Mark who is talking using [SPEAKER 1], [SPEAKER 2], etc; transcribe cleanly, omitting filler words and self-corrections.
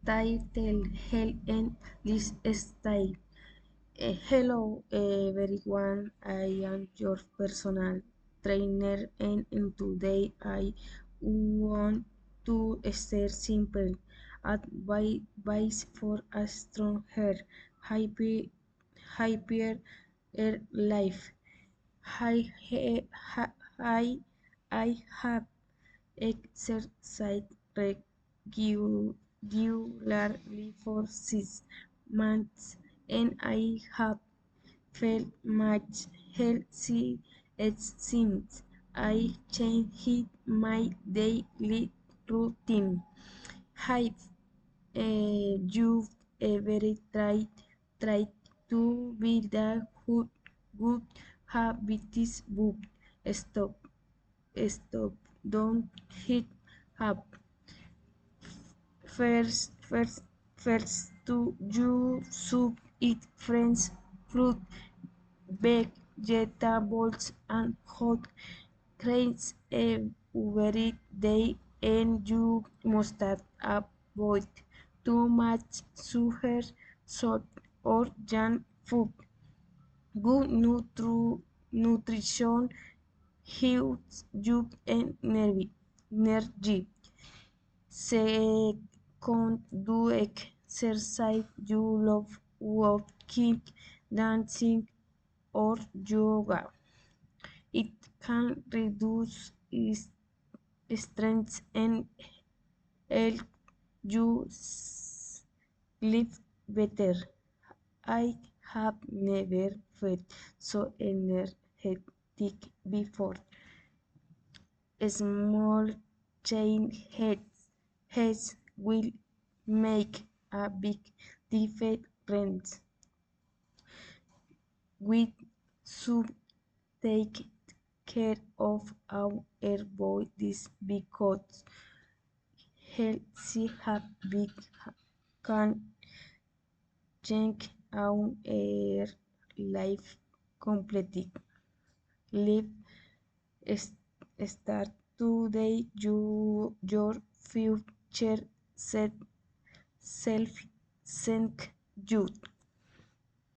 [SPEAKER 1] Title Health and Lifestyle. Hello everyone, I am your personal trainer and today I want to share simple advice for a strong hair, happier life. I, I, I have exercised regularly for 6 months and I have felt much healthier since I changed my daily routine. Have you ever tried to build a good habits book? Stop, stop, don't hit up. First, first to you should eat fresh fruit, vegetables, and hot grains every day, and you must avoid too much sugar, salt, or junk food. Good nutrition helps you energy. Second, do exercise you love, walking, dancing, or yoga. It can reduce stress and help you sleep better. I have never felt so energetic before. Small changes will make a big difference. We should take care of our bodies because healthy habits can change our life completely. Live start today. Your future self thank you.